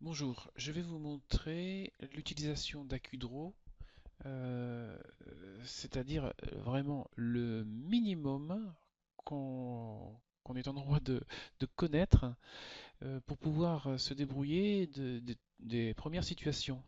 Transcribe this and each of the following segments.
Bonjour, je vais vous montrer l'utilisation d'Acudraw, euh, c'est-à-dire vraiment le minimum qu'on est en droit de connaître pour pouvoir se débrouiller des premières situations.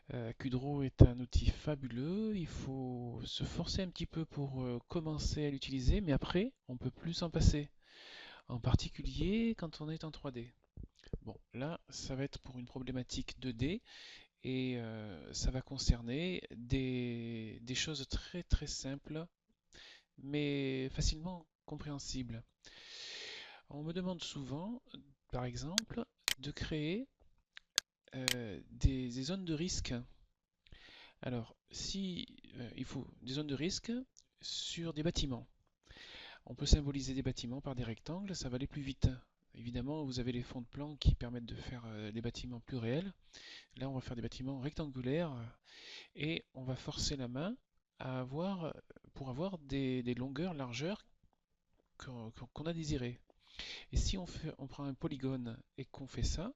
Acudraw est un outil fabuleux, il faut se forcer un petit peu pour commencer à l'utiliser, mais après on peut plus s'en passer, en particulier quand on est en 3D. Bon, là, ça va être pour une problématique 2D et ça va concerner des choses très très simples mais facilement compréhensibles. On me demande souvent, par exemple, de créer des zones de risque. Alors, si il faut des zones de risque sur des bâtiments. On peut symboliser des bâtiments par des rectangles, ça va aller plus vite. Évidemment, vous avez les fonds de plan qui permettent de faire des bâtiments plus réels. Là, on va faire des bâtiments rectangulaires et on va forcer la main à avoir, pour avoir des longueurs, largeurs qu'on a désirées. Et si on prend un polygone et qu'on fait ça,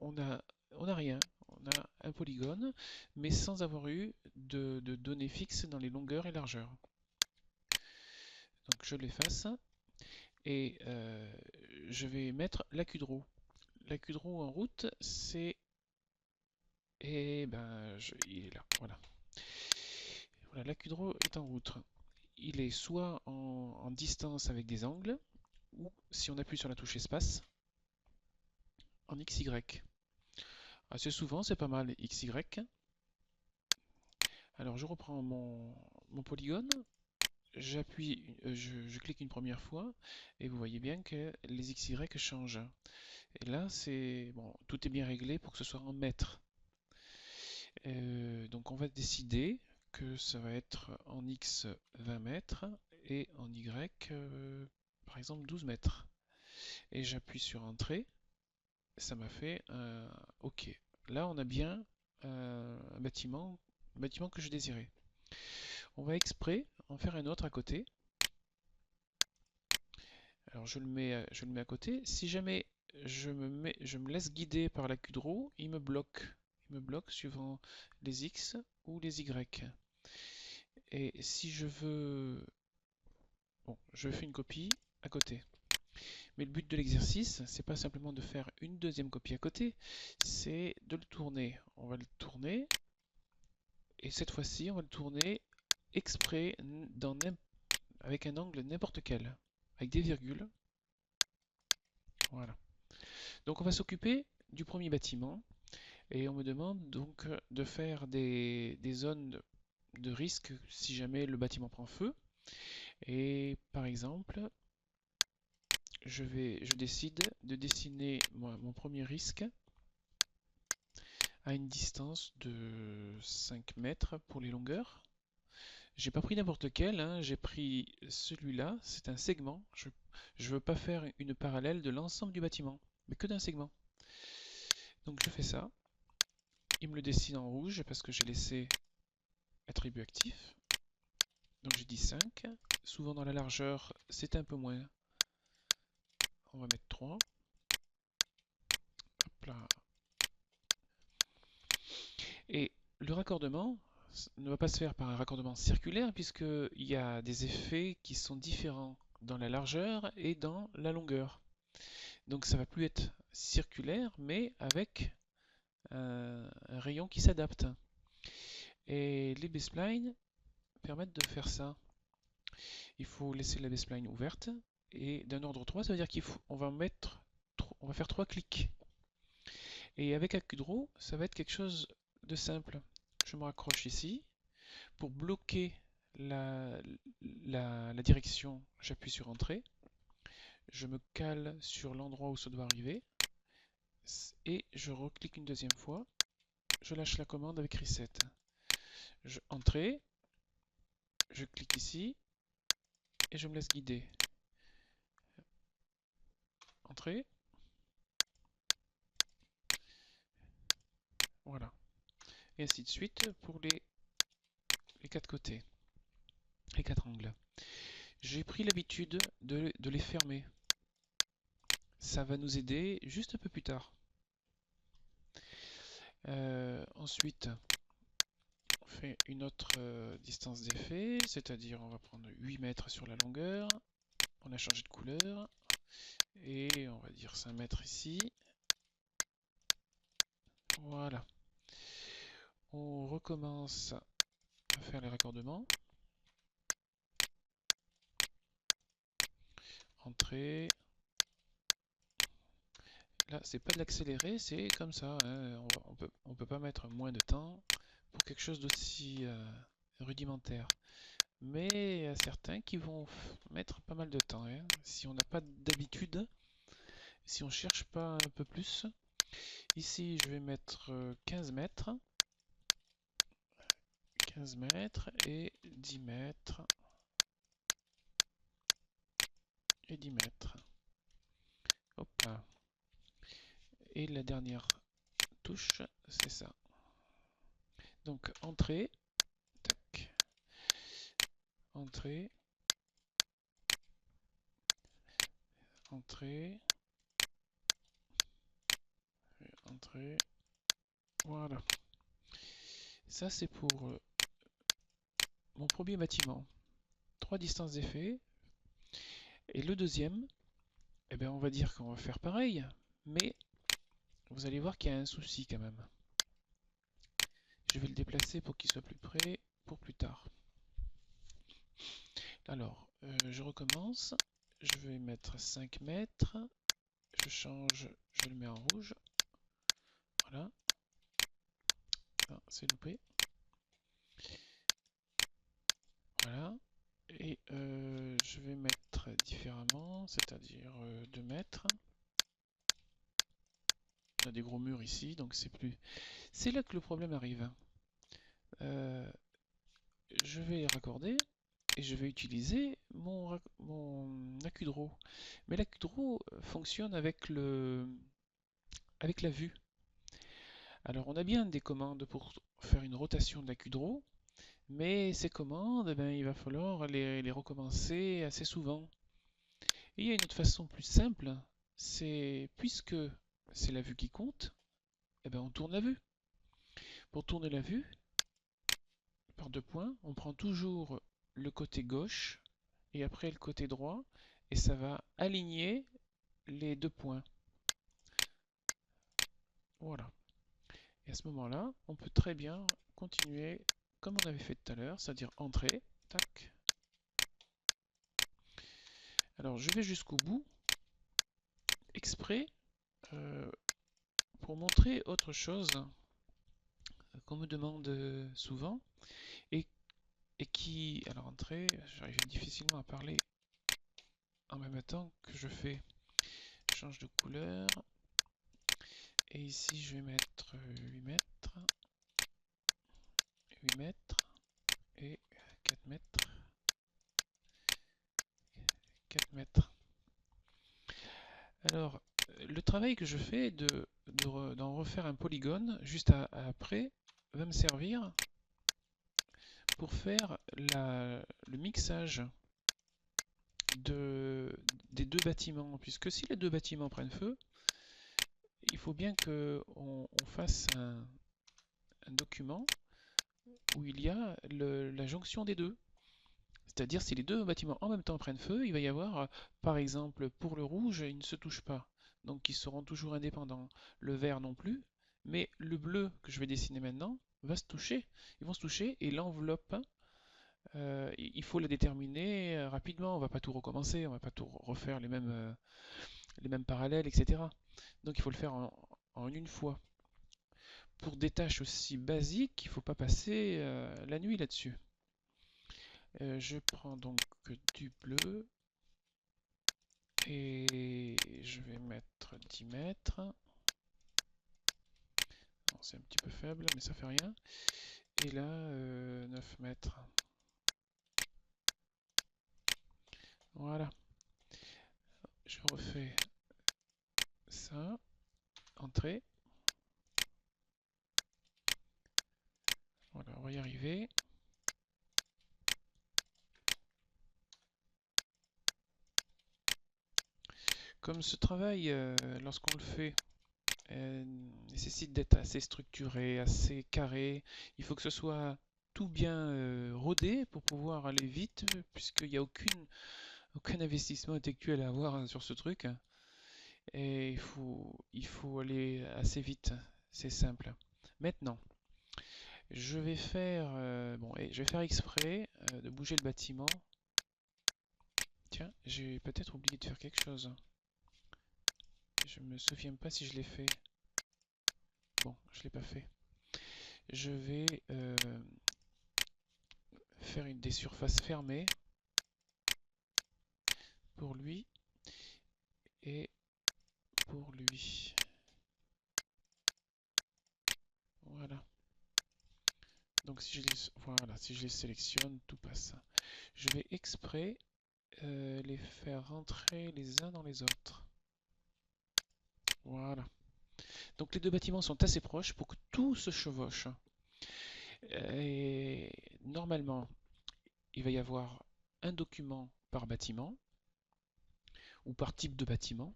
on a rien. On a un polygone, mais sans avoir eu de données fixes dans les longueurs et largeurs. Donc je l'efface et je vais mettre l'Acudraw. L'Acudraw en route, c'est... Et ben, il est là, voilà. Voilà, l'Acudraw est en route. Il est soit en distance avec des angles, ou si on appuie sur la touche espace, en XY. Assez souvent, c'est pas mal XY. Alors je reprends mon polygone, j'appuie, je clique une première fois, et vous voyez bien que les XY changent. Et là, c'est bon, tout est bien réglé pour que ce soit en mètres. Donc on va décider que ça va être en X 20 mètres et en Y, par exemple 12 mètres. Et j'appuie sur Entrée, ça m'a fait un OK. Là, on a bien un bâtiment que je désirais. On va exprès en faire un autre à côté. Alors je le mets à côté. Si jamais je me laisse guider par la Qdro, il me bloque. Il me bloque suivant les X ou les Y. Et si je veux... Bon, je fais une copie à côté. Mais le but de l'exercice, c'est pas simplement de faire une deuxième copie à côté, c'est de le tourner. On va le tourner, et cette fois-ci, on va le tourner exprès avec un angle n'importe quel, avec des virgules. Voilà. Donc on va s'occuper du premier bâtiment, et on me demande donc de faire des zones de risque si jamais le bâtiment prend feu. Et par exemple, je décide de dessiner mon premier risque à une distance de 5 mètres pour les longueurs. J'ai pas pris n'importe quel, hein, j'ai pris celui-là, c'est un segment. Je veux pas faire une parallèle de l'ensemble du bâtiment, mais que d'un segment. Donc je fais ça. Il me le dessine en rouge parce que j'ai laissé attribut actif. Donc j'ai dit 5. Souvent dans la largeur, c'est un peu moins. On va mettre 3. Hop là. Et le raccordement ne va pas se faire par un raccordement circulaire puisqu'il y a des effets qui sont différents dans la largeur et dans la longueur. Donc ça va plus être circulaire mais avec un rayon qui s'adapte. Et les baselines permettent de faire ça. Il faut laisser la baseline ouverte et d'un ordre 3, ça veut dire qu'on va on va faire 3 clics. Et avec Acudro, ça va être quelque chose de simple. Je me raccroche ici. Pour bloquer la, la direction, j'appuie sur Entrée. Je me cale sur l'endroit où ça doit arriver. Et je reclique une deuxième fois. Je lâche la commande avec Reset. Entrée. Je clique ici. Et je me laisse guider. Entrée. Voilà. Et ainsi de suite pour les quatre côtés. Les quatre angles. J'ai pris l'habitude de les fermer. Ça va nous aider juste un peu plus tard. Ensuite, on fait une autre distance d'effet, c'est-à-dire on va prendre 8 mètres sur la longueur. On a changé de couleur. Et on va dire 5 mètres ici. Voilà. On recommence à faire les raccordements. Entrée. Là, c'est pas de l'accélérer, c'est comme ça, hein. On peut pas mettre moins de temps pour quelque chose d'aussi rudimentaire. Mais il y a certains qui vont mettre pas mal de temps, hein. Si on n'a pas d'habitude, si on cherche pas un peu plus. Ici, je vais mettre 15 mètres. 15 mètres et 10 mètres. Et 10 mètres. Hop là. Et la dernière touche, c'est ça. Donc entrée, tac, entrée, entrée, entrée. Voilà. Ça c'est pour mon premier bâtiment. 3 distances d'effet. Et le deuxième, eh bien on va dire qu'on va faire pareil, mais vous allez voir qu'il y a un souci quand même. Je vais le déplacer pour qu'il soit plus près pour plus tard. Alors, je recommence. Je vais mettre 5 mètres. Je change, je le mets en rouge. Voilà. Ah, c'est loupé. Voilà. Et je vais mettre différemment, c'est-à-dire 2 mètres. On a des gros murs ici, donc c'est plus. C'est là que le problème arrive. Je vais raccorder et je vais utiliser mon acudro. Mais l'acudro fonctionne avec avec la vue. Alors on a bien des commandes pour faire une rotation de l'acudro, mais ces commandes, eh ben, il va falloir les recommencer assez souvent. Et il y a une autre façon plus simple, c'est puisque c'est la vue qui compte, eh ben, on tourne la vue. Pour tourner la vue, par 2 points, on prend toujours le côté gauche et après le côté droit, et ça va aligner les 2 points. Voilà. Et à ce moment-là, on peut très bien continuer comme on avait fait tout à l'heure, c'est-à-dire entrer, tac. Alors je vais jusqu'au bout, exprès, euh, pour montrer autre chose qu'on me demande souvent, et, et qui, alors entrer, j'arrive difficilement à parler en même temps que je fais, je change de couleur, et ici je vais mettre 8 mètres, 8 mètres, et 4 mètres, 4 mètres. Alors, le travail que je fais d'en refaire un polygone juste après va me servir pour faire le mixage des 2 bâtiments. Puisque si les 2 bâtiments prennent feu, il faut bien qu'on fasse un document où il y a la jonction des deux. C'est-à-dire si les 2 bâtiments en même temps prennent feu, il va y avoir, par exemple, pour le rouge, ils ne se touchent pas. Donc ils seront toujours indépendants. Le vert non plus, mais le bleu que je vais dessiner maintenant va se toucher. Ils vont se toucher et l'enveloppe, il faut la déterminer rapidement. On ne va pas tout recommencer, on ne va pas tout refaire les mêmes parallèles, etc. Donc il faut le faire en une fois. Pour des tâches aussi basiques, il ne faut pas passer la nuit là-dessus. Je prends donc du bleu et je vais mettre 10 mètres. C'est un petit peu faible, mais ça fait rien. Et là, 9 mètres. Voilà. Je refais ça. Entrée. Voilà, on va y arriver. Comme ce travail, lorsqu'on le fait, euh, nécessite d'être assez structuré, assez carré. Il faut que ce soit tout bien rodé pour pouvoir aller vite, puisqu'il n'y a aucun investissement intellectuel à avoir hein, sur ce truc. Et il faut aller assez vite. C'est simple. Maintenant, je vais faire exprès de bouger le bâtiment. Tiens, j'ai peut-être oublié de faire quelque chose. Je me souviens pas si je l'ai fait. Bon, je l'ai pas fait. Je vais faire des surfaces fermées pour lui et pour lui. Voilà. Donc si je les sélectionne, tout passe. Je vais exprès les faire rentrer les uns dans les autres. Voilà. Donc les deux bâtiments sont assez proches pour que tout se chevauche. Et normalement, il va y avoir un document par bâtiment ou par type de bâtiment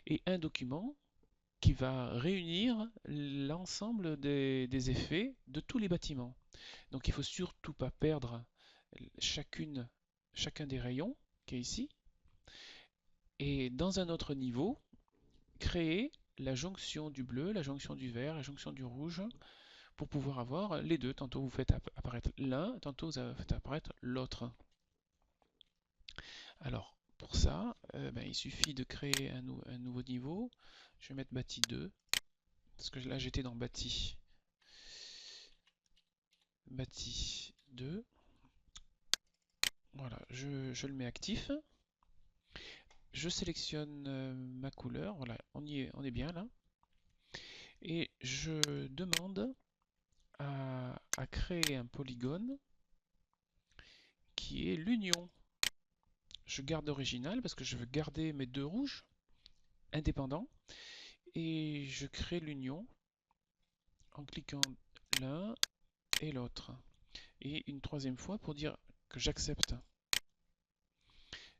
et un document qui va réunir l'ensemble des effets de tous les bâtiments. Donc il ne faut surtout pas perdre chacun des rayons qui est ici. Et dans un autre niveau, créer la jonction du bleu, la jonction du vert, la jonction du rouge, pour pouvoir avoir les deux. Tantôt vous faites apparaître l'un, tantôt vous faites apparaître l'autre. Alors, pour ça, il suffit de créer un nouveau niveau. Je vais mettre bâti 2, parce que là j'étais dans bâti 2. Voilà, je le mets actif. Je sélectionne ma couleur. Voilà, on est bien là. Et je demande à créer un polygone qui est l'union. Je garde original parce que je veux garder mes deux rouges indépendants. Et je crée l'union en cliquant l'un et l'autre. Et une troisième fois pour dire que j'accepte.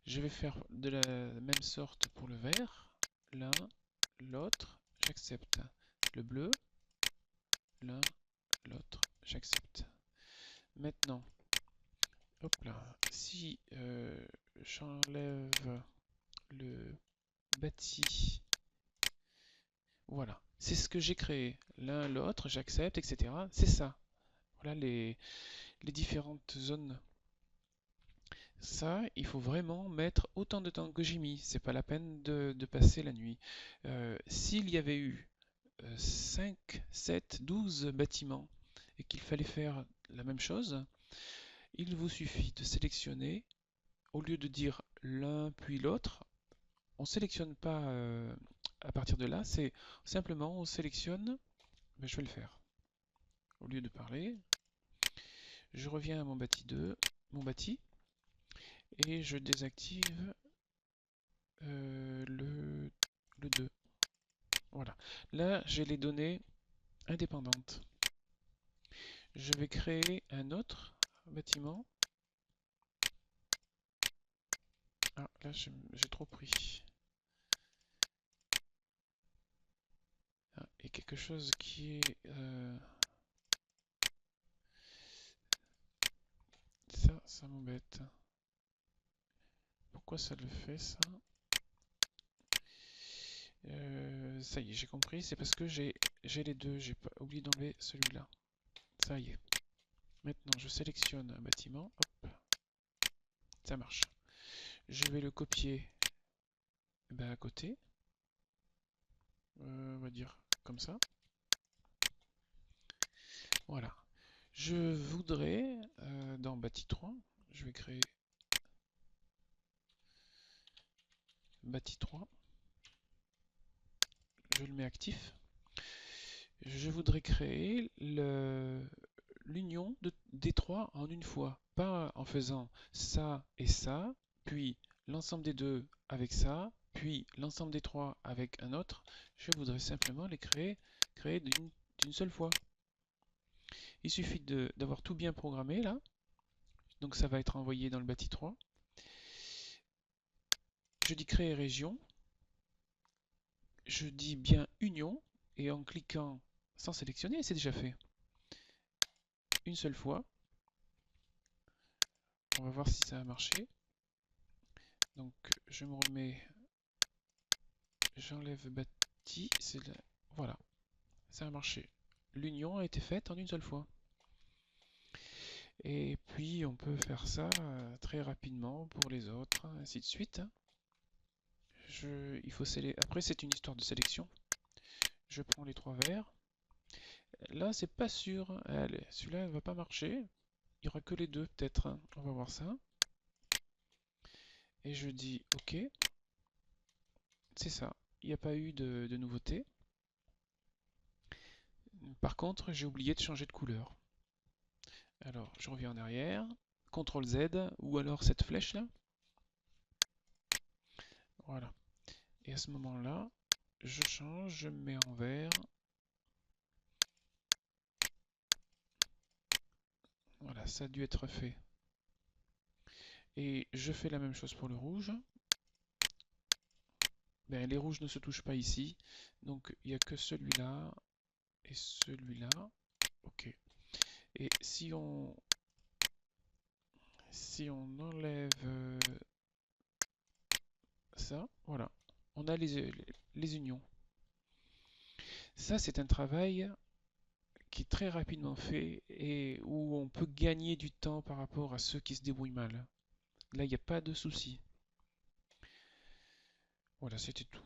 Je vais faire de la même sorte pour le vert. L'un, l'autre, j'accepte. Le bleu, l'un, l'autre, j'accepte. Maintenant, hop là, si j'enlève le bâti, voilà, c'est ce que j'ai créé. L'un, l'autre, j'accepte, etc. C'est ça. Voilà les différentes zones. Ça, il faut vraiment mettre autant de temps que j'ai mis. C'est pas la peine de passer la nuit. S'il y avait eu 5, 7, 12 bâtiments et qu'il fallait faire la même chose, il vous suffit de sélectionner, au lieu de dire l'un puis l'autre, on ne sélectionne pas à partir de là, c'est simplement on sélectionne, mais je vais le faire. Au lieu de parler, je reviens à mon bâti 2, mon bâti, et je désactive le 2. Voilà. Là, j'ai les données indépendantes. Je vais créer un autre bâtiment. Ah, là, j'ai trop pris. Ah, et quelque chose qui est... ça m'embête. Pourquoi ça le fait, ça? Ça y est, j'ai compris. C'est parce que j'ai les deux. J'ai pas oublié d'enlever celui-là. Ça y est. Maintenant, je sélectionne un bâtiment. Hop. Ça marche. Je vais le copier à côté. On va dire comme ça. Voilà. Je voudrais, dans bâti 3, je vais créer bâti 3. Je le mets actif. Je voudrais créer l'union des trois en une fois. Pas en faisant ça et ça, puis l'ensemble des deux avec ça, puis l'ensemble des trois avec un autre. Je voudrais simplement les créer d'une seule fois. Il suffit d'avoir tout bien programmé là. Donc ça va être envoyé dans le bâti 3. Je dis créer région. je dis bien union, et en cliquant sans sélectionner, c'est déjà fait. Une seule fois. On va voir si ça a marché. Donc je me remets, j'enlève bâti, voilà, ça a marché. L'union a été faite en une seule fois. Et puis on peut faire ça très rapidement pour les autres, ainsi de suite. Après c'est une histoire de sélection. Je prends les trois verres. Là c'est pas sûr. Allez, celui-là ne va pas marcher. Il n'y aura que les deux peut-être. On va voir ça. Et je dis OK. C'est ça. Il n'y a pas eu de nouveauté. Par contre, j'ai oublié de changer de couleur. Alors, je reviens en arrière. CTRL Z ou alors cette flèche là. Voilà. Et à ce moment-là, je change, je me mets en vert. Voilà, ça a dû être fait. Et je fais la même chose pour le rouge. Ben, les rouges ne se touchent pas ici. Donc il n'y a que celui-là et celui-là. Ok. Et si on enlève ça, voilà, on a les unions. Ça, c'est un travail qui est très rapidement fait et où on peut gagner du temps par rapport à ceux qui se débrouillent mal. Là, il n'y a pas de souci. Voilà, c'était tout.